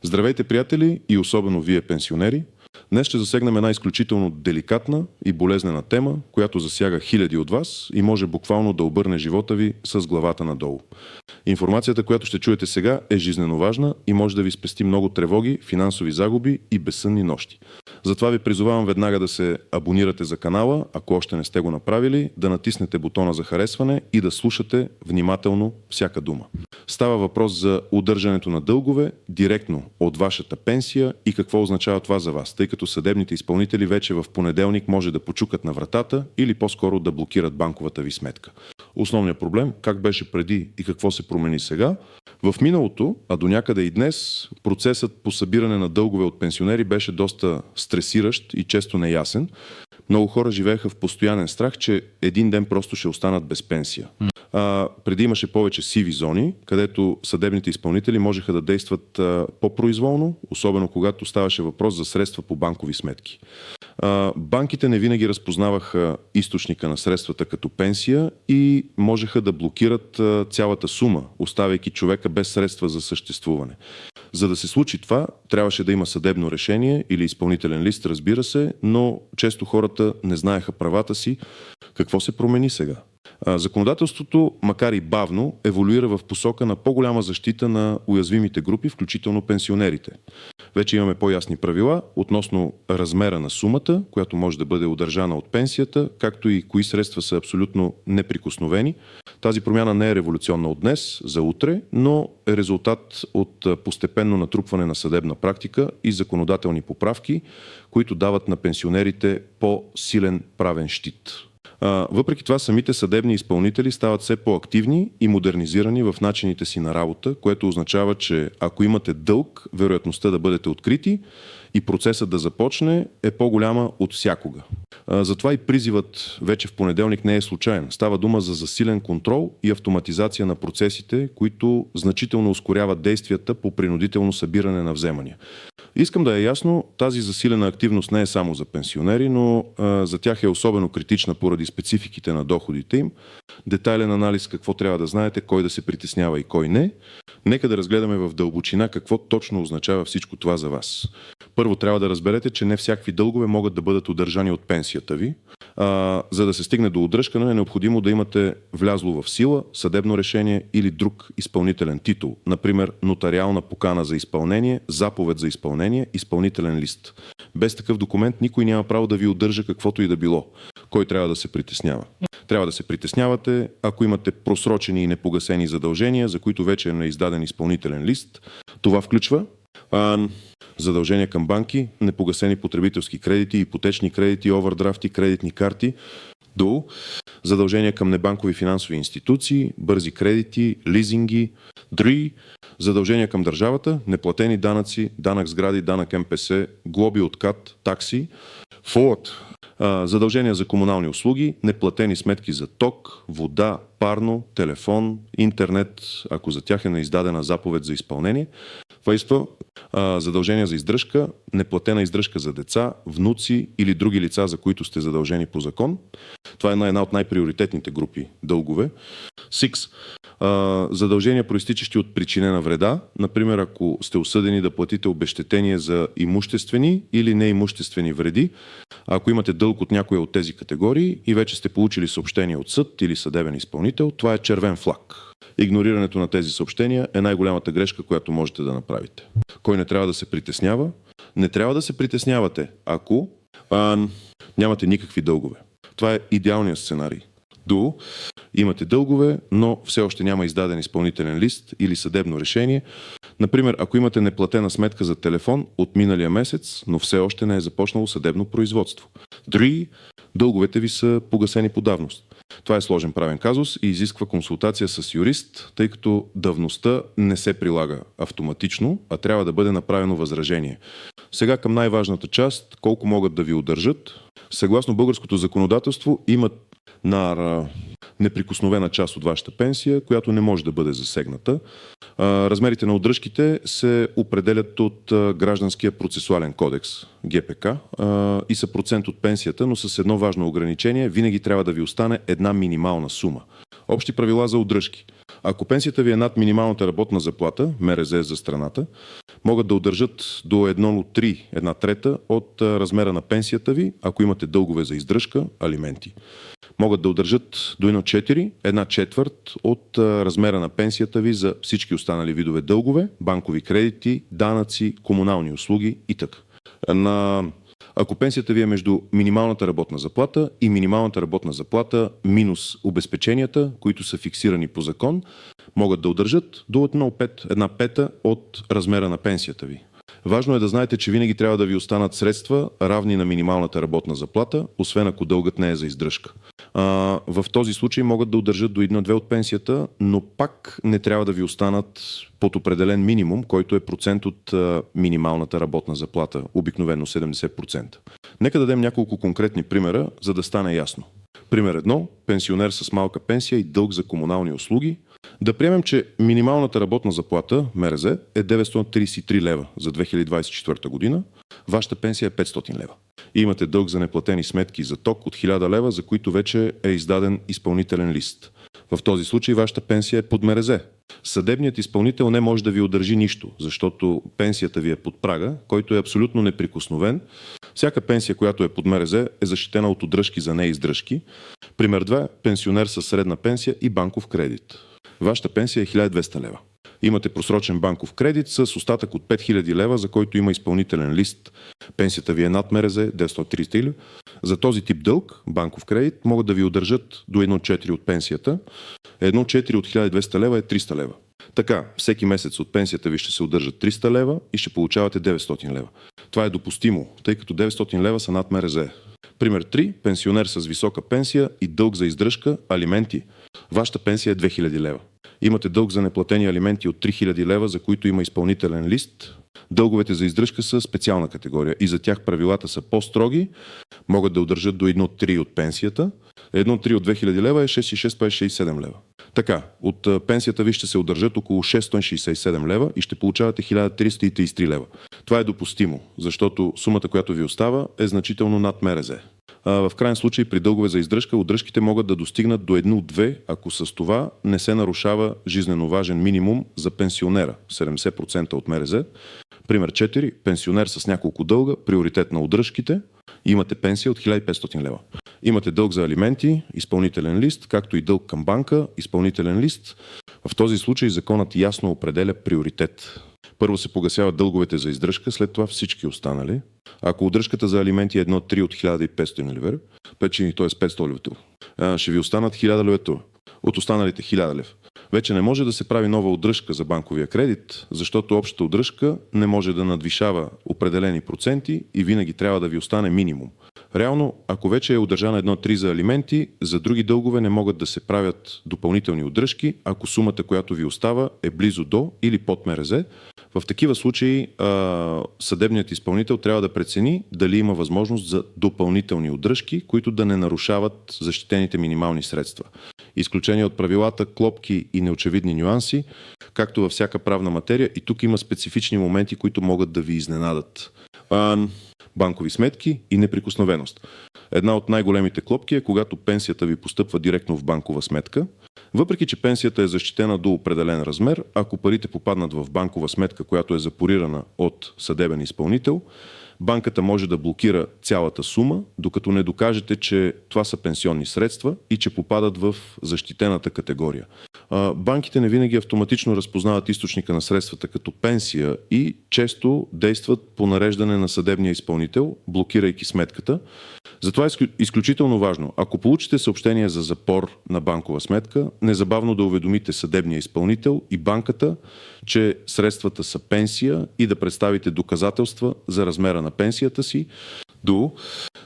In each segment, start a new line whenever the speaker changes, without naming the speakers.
Здравейте, приятели, и особено вие, пенсионери! Днес ще засегнем една изключително деликатна и болезнена тема, която засяга хиляди от вас и може буквално да обърне живота ви с главата надолу. Информацията, която ще чуете сега, е жизнено важна и може да ви спести много тревоги, финансови загуби и безсънни нощи. Затова ви призовавам веднага да се абонирате за канала, ако още не сте го направили, да натиснете бутона за харесване и да слушате внимателно всяка дума. Става въпрос за удържането на дългове директно от вашата пенсия и какво означава това за вас, тъй като съдебните изпълнители вече в понеделник може да почукат на вратата или по-скоро да блокират банковата ви сметка. Основният проблем, как беше преди и какво се промени сега, в миналото, а до някъде и днес, процесът по събиране на дългове от пенсионери беше доста стресиращ и често неясен. Много хора живееха в постоянен страх, че един ден просто ще останат без пенсия. Преди имаше повече сиви зони, където съдебните изпълнители можеха да действат по-произволно, особено когато ставаше въпрос за средства по банкови сметки. Банките не винаги разпознаваха източника на средствата като пенсия и можеха да блокират цялата сума, оставяйки човека без средства за съществуване. За да се случи това, трябваше да има съдебно решение или изпълнителен лист, разбира се, но често хората не знаеха правата си. Какво се промени сега? Законодателството, макар и бавно, еволюира в посока на по-голяма защита на уязвимите групи, включително пенсионерите. Вече имаме по-ясни правила относно размера на сумата, която може да бъде удържана от пенсията, както и кои средства са абсолютно неприкосновени. Тази промяна не е революционна от днес за утре, но е резултат от постепенно натрупване на съдебна практика и законодателни поправки, които дават на пенсионерите по-силен правен щит. Въпреки това, самите съдебни изпълнители стават все по-активни и модернизирани в начините си на работа, което означава, че ако имате дълг, вероятността да бъдете открити и процесът да започне е по-голяма от всякога. Затова и призивът вече в понеделник не е случайен. Става дума за засилен контрол и автоматизация на процесите, които значително ускоряват действията по принудително събиране на вземания. Искам да е ясно, тази засилена активност не е само за пенсионери, но за тях е особено критична поради спецификите на доходите им. Детайлен анализ какво трябва да знаете, кой да се притеснява и кой не. Нека да разгледаме в дълбочина какво точно означава всичко това за вас. Първо трябва да разберете, че не всякакви дългове могат да бъдат удържани от пенсията ви. За да се стигне до удръжкане е необходимо да имате влязло в сила съдебно решение или друг изпълнителен титул, например нотариална покана за изпълнение, заповед за изпълнение, изпълнителен лист. Без такъв документ никой няма право да ви удържа каквото и да било. Кой трябва да се притеснява? Трябва да се притеснявате, ако имате просрочени и непогасени задължения, за които вече е издаден изпълнителен лист. Това включва задължения към банки, непогасени потребителски кредити, ипотечни кредити, овърдрафти, кредитни карти, задължения към небанкови финансови институции, бързи кредити, лизинги, задължения към държавата, неплатени данъци, данък сгради, данък МПС, глоби от КАТ, такси, задължения за комунални услуги, неплатени сметки за ток, вода, парно, телефон, интернет, ако за тях е неиздадена заповед за изпълнение, задължения за издръжка, неплатена издръжка за деца, внуци или други лица, за които сте задължени по закон. Това е една от най-приоритетните групи дългове. Задължения, проистичащи от причинена вреда, например, ако сте осъдени да платите обезщетение за имуществени или неимуществени вреди, ако имате дълг от някоя от тези категории и вече сте получили съобщение от съд или съдебен изпълнител, това е червен флаг. Игнорирането на тези съобщения е най-голямата грешка, която можете да направите. Кой не трябва да се притеснява? Не трябва да се притеснявате, ако нямате никакви дългове. Това е идеалният сценарий. Имате дългове, но все още няма издаден изпълнителен лист или съдебно решение. Например, ако имате неплатена сметка за телефон от миналия месец, но все още не е започнало съдебно производство. Дълговете ви са погасени по давност. Това е сложен правен казус и изисква консултация с юрист, тъй като давността не се прилага автоматично, а трябва да бъде направено възражение. Сега към най-важната част, колко могат да ви удържат. Съгласно българското законодателство имат неприкосновена част от вашата пенсия, която не може да бъде засегната. Размерите на удръжките се определят от Гражданския процесуален кодекс, ГПК, и са процент от пенсията, но с едно важно ограничение. Винаги трябва да ви остане една минимална сума. Общи правила за удръжки. Ако пенсията ви е над минималната работна заплата, МРЗ за страната, могат да удържат до 1,3, една трета от размера на пенсията ви, ако имате дългове за издръжка, алименти. Могат да удържат до 1,4, една четвърт от размера на пенсията ви за всички останали видове дългове, банкови кредити, данъци, комунални услуги и т.н. Ако пенсията ви е между минималната работна заплата и минималната работна заплата минус обезпеченията, които са фиксирани по закон, могат да удържат до 1,5, една пета от размера на пенсията ви. Важно е да знаете, че винаги трябва да ви останат средства, равни на минималната работна заплата, освен ако дългът не е за издръжка. В този случай могат да удържат до 1-2 от пенсията, но пак не трябва да ви останат под определен минимум, който е процент от минималната работна заплата, обикновено 70%. Нека дадем няколко конкретни примера, за да стане ясно. Пример 1. Пенсионер с малка пенсия и дълг за комунални услуги. Да приемем, че минималната работна заплата, МРЗ, е 933 лева за 2024 година, вашата пенсия е 500 лева. И имате дълг за неплатени сметки за ток от 1000 лева, за които вече е издаден изпълнителен лист. В този случай вашата пенсия е под МРЗ. Съдебният изпълнител не може да ви удържи нищо, защото пенсията ви е под прага, който е абсолютно неприкосновен. Всяка пенсия, която е под МРЗ, е защитена от удръжки за неиздръжки. Пример 2. Пенсионер с средна пенсия и банков кредит. Вашата пенсия е 1200 лева. Имате просрочен банков кредит с остатък от 5000 лева, за който има изпълнителен лист. Пенсията ви е над МРЗ 930 лева. За този тип дълг, банков кредит, могат да ви удържат до 1,4 от пенсията. 1,4 от 1200 лева е 300 лева. Така, всеки месец от пенсията ви ще се удържат 300 лева и ще получавате 900 лева. Това е допустимо, тъй като 900 лева са над МРЗ. Пример 3. Пенсионер с висока пенсия и дълг за издръжка, алименти. Вашата пенсия е 2000 лева. Имате дълг за неплатени алименти от 3000 лева, за които има изпълнителен лист. Дълговете за издръжка са специална категория и за тях правилата са по-строги. Могат да удържат до 1,3 от пенсията. 1,3 от 2000 лева е 6,667 лева. Така, от пенсията ви ще се удържат около 667 лева и ще получавате 1333 лева. Това е допустимо, защото сумата, която ви остава, е значително над МРЗ. В крайен случай при дългове за издръжка удръжките могат да достигнат до 1,2, ако с това не се нарушава жизнено важен минимум за пенсионера – 70% от МРЗ. Пример 4. Пенсионер с няколко дълга, приоритет на удръжките. Имате пенсия от 1500 лева. Имате дълг за алименти, изпълнителен лист, както и дълг към банка, изпълнителен лист. В този случай законът ясно определя приоритет. Първо се погасяват дълговете за издръжка, след това всички останали. Ако удръжката за алименти е 1,3 от 1500 лева, т.е. 500 лева, ще ви останат 1000 лева. От останалите 1000 лева. Вече не може да се прави нова удръжка за банковия кредит, защото общата удръжка не може да надвишава определени проценти и винаги трябва да ви остане минимум. Реално, ако вече е удържана 1,3 за алименти, за други дългове не могат да се правят допълнителни удръжки, ако сумата, която ви остава, е близо до или под МРЗ. В такива случаи съдебният изпълнител трябва да прецени дали има възможност за допълнителни удръжки, които да не нарушават защитените минимални средства. Изключение от правилата, клопки и неочевидни нюанси, както във всяка правна материя, и тук има специфични моменти, които могат да ви изненадат. Банкови сметки и неприкосновеност. Една от най-големите клопки е когато пенсията ви постъпва директно в банкова сметка. Въпреки че пенсията е защитена до определен размер, ако парите попаднат в банкова сметка, която е запорирана от съдебен изпълнител, банката може да блокира цялата сума, докато не докажете, че това са пенсионни средства и че попадат в защитената категория. Банките не винаги автоматично разпознават източника на средствата като пенсия и често действат по нареждане на съдебния изпълнител, блокирайки сметката. Затова е изключително важно, ако получите съобщение за запор на банкова сметка, незабавно да уведомите съдебния изпълнител и банката, че средствата са пенсия и да представите доказателства за размера на пенсията си до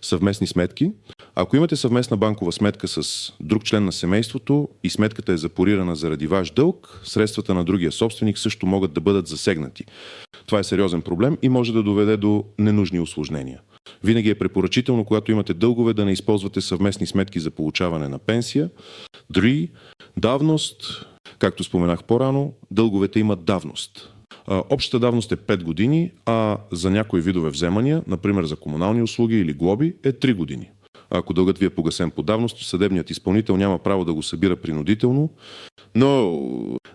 съвместни сметки. Ако имате съвместна банкова сметка с друг член на семейството и сметката е запорирана заради ваш дълг, средствата на другия собственик също могат да бъдат засегнати. Това е сериозен проблем и може да доведе до ненужни усложнения. Винаги е препоръчително, когато имате дългове, да не използвате съвместни сметки за получаване на пенсия. Дори давност, както споменах по-рано, дълговете имат давност. Общата давност е 5 години, а за някои видове вземания, например за комунални услуги или глоби, е 3 години. Ако дългът ви е погасен по давност, съдебният изпълнител няма право да го събира принудително, но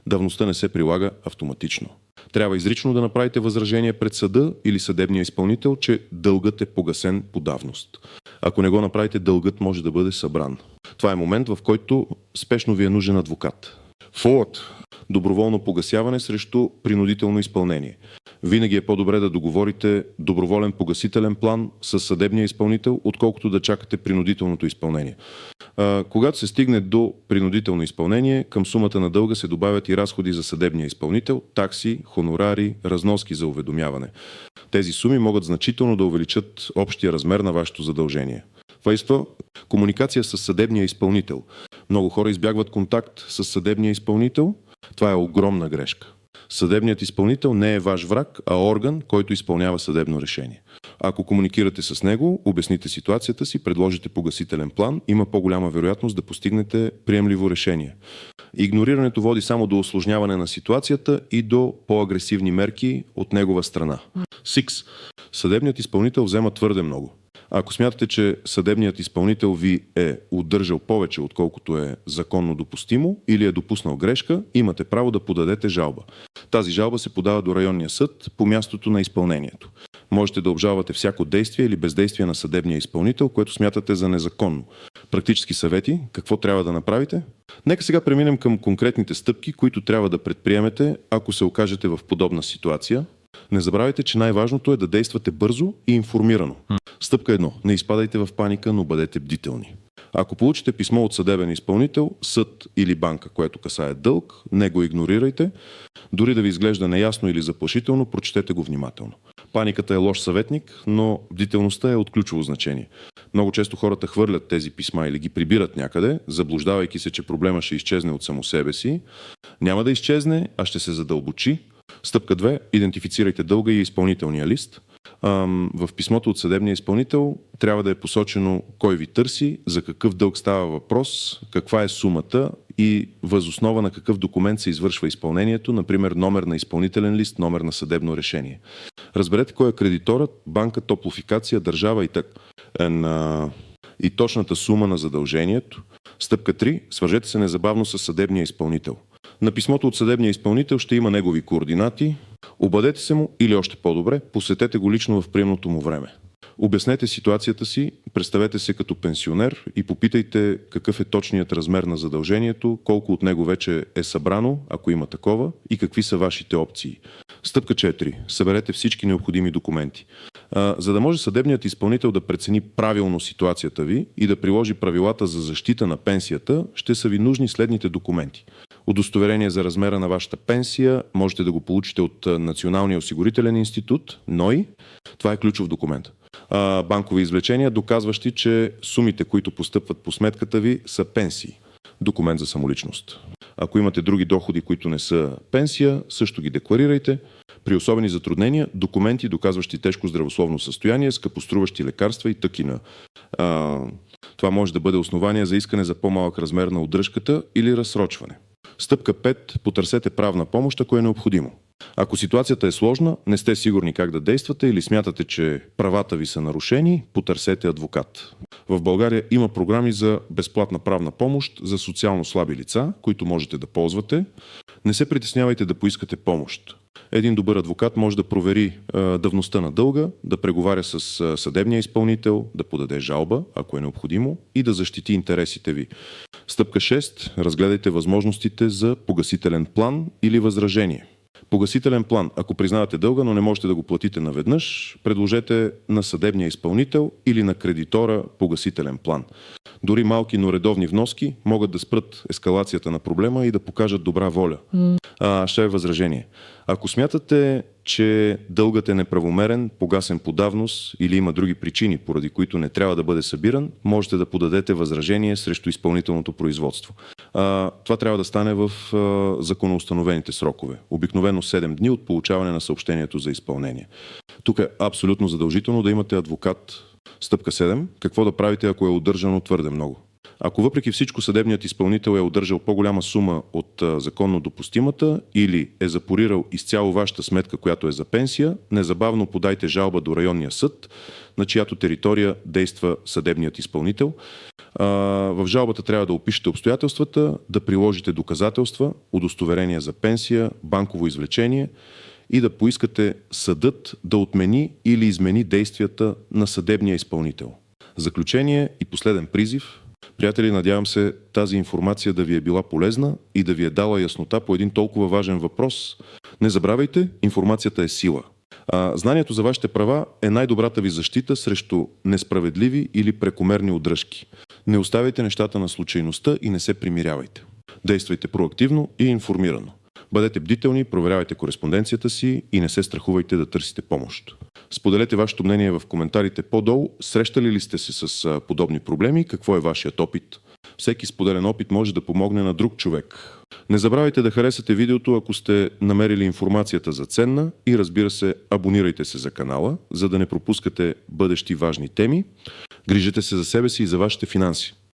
давността не се прилага автоматично. Трябва изрично да направите възражение пред съда или съдебния изпълнител, че дългът е погасен по давност. Ако не го направите, дългът може да бъде събран. Това е момент, в който спешно ви е нужен адвокат. Forward. Доброволно погасяване срещу принудително изпълнение. Винаги е по-добре да договорите доброволен погасителен план с съдебния изпълнител, отколкото да чакате принудителното изпълнение. Когато се стигне до принудително изпълнение, към сумата на дълга се добавят и разходи за съдебния изпълнител, такси, хонорари, разноски за уведомяване. Тези суми могат значително да увеличат общия размер на вашето задължение. Комуникация с съдебния изпълнител. Много хора избягват контакт с съдебния изпълнител. Това е огромна грешка. Съдебният изпълнител не е ваш враг, а орган, който изпълнява съдебно решение. Ако комуникирате с него, обясните ситуацията си, предложите погасителен план, има по-голяма вероятност да постигнете приемливо решение. Игнорирането води само до усложняване на ситуацията и до по-агресивни мерки от негова страна. 6. Съдебният изпълнител взема твърде много. Ако смятате, че съдебният изпълнител ви е удържал повече, отколкото е законно допустимо или е допуснал грешка, имате право да подадете жалба. Тази жалба се подава до районния съд по мястото на изпълнението. Можете да обжалвате всяко действие или бездействие на съдебния изпълнител, което смятате за незаконно. Практически съвети, какво трябва да направите? Нека сега преминем към конкретните стъпки, които трябва да предприемете, ако се окажете в подобна ситуация. Не забравяйте, че най-важното е да действате бързо и информирано. Стъпка 1. Не изпадайте в паника, но бъдете бдителни. Ако получите писмо от съдебен изпълнител, съд или банка, което касае дълг, не го игнорирайте. Дори да ви изглежда неясно или заплашително, прочетете го внимателно. Паниката е лош съветник, но бдителността е от ключово значение. Много често хората хвърлят тези писма или ги прибират някъде, заблуждавайки се, че проблема ще изчезне от само себе си. Няма да изчезне, а ще се задълбочи. Стъпка 2. Идентифицирайте дълга и изпълнителния лист. В писмото от съдебния изпълнител трябва да е посочено кой ви търси, за какъв дълг става въпрос, каква е сумата и въз основа на какъв документ се извършва изпълнението, например номер на изпълнителен лист, номер на съдебно решение. Разберете кой е кредиторът, банка, топлофикация, държава и точната сума на задължението. Стъпка 3. Свържете се незабавно с съдебния изпълнител. На писмото от съдебния изпълнител ще има негови координати. Обадете се му или още по-добре, посетете го лично в приемното му време. Обяснете ситуацията си, представете се като пенсионер и попитайте какъв е точният размер на задължението, колко от него вече е събрано, ако има такова, и какви са вашите опции. Стъпка 4. Съберете всички необходими документи. За да може съдебният изпълнител да прецени правилно ситуацията ви и да приложи правилата за защита на пенсията, ще са ви нужни следните документи. Удостоверение за размера на вашата пенсия можете да го получите от Националния осигурителен институт, НОИ. Това е ключов документ. Банкови извлечения, доказващи, че сумите, които постъпват по сметката ви, са пенсии. Документ за самоличност. Ако имате други доходи, които не са пенсия, също ги декларирайте. При особени затруднения, документи, доказващи тежко здравословно състояние, скъпоструващи лекарства и тъкина. Това може да бъде основание за искане за по-малък размер на удръжката или разсрочване. Стъпка 5. Потърсете правна помощ, ако е необходимо. Ако ситуацията е сложна, не сте сигурни как да действате или смятате, че правата ви са нарушени, потърсете адвокат. В България има програми за безплатна правна помощ за социално слаби лица, които можете да ползвате. Не се притеснявайте да поискате помощ. Един добър адвокат може да провери давността на дълга, да преговаря с съдебния изпълнител, да подаде жалба, ако е необходимо, и да защити интересите ви. Стъпка 6. Разгледайте възможностите за погасителен план или възражение. Погасителен план. Ако признавате дълга, но не можете да го платите наведнъж, предложете на съдебния изпълнител или на кредитора погасителен план. Дори малки, но редовни вноски могат да спрат ескалацията на проблема и да покажат добра воля. Ще е възражение. Ако смятате, че дългът е неправомерен, погасен по давност или има други причини, поради които не трябва да бъде събиран, можете да подадете възражение срещу изпълнителното производство. Това трябва да стане в законоустановените срокове. Обикновено 7 дни от получаване на съобщението за изпълнение. Тук е абсолютно задължително да имате адвокат. Стъпка 7. Какво да правите, ако е удържано твърде много? Ако въпреки всичко съдебният изпълнител е удържал по-голяма сума от законно допустимата или е запорирал изцяло вашата сметка, която е за пенсия, незабавно подайте жалба до районния съд, на чиято територия действа съдебният изпълнител. В жалбата трябва да опишете обстоятелствата, да приложите доказателства, удостоверение за пенсия, банково извлечение и да поискате съдът да отмени или измени действията на съдебния изпълнител. Заключение и последен призив. Приятели, надявам се тази информация да ви е била полезна и да ви е дала яснота по един толкова важен въпрос. Не забравяйте, информацията е сила. Знанието за вашите права е най-добрата ви защита срещу несправедливи или прекомерни удръжки. Не оставяйте нещата на случайността и не се примирявайте. Действайте проактивно и информирано. Бъдете бдителни, проверявайте кореспонденцията си и не се страхувайте да търсите помощ. Споделете вашето мнение в коментарите по-долу. Срещали ли сте се с подобни проблеми? Какво е вашият опит? Всеки споделен опит може да помогне на друг човек. Не забравяйте да харесате видеото, ако сте намерили информацията за ценна и разбира се, абонирайте се за канала, за да не пропускате бъдещи важни теми. Грижете се за себе си и за вашите финанси.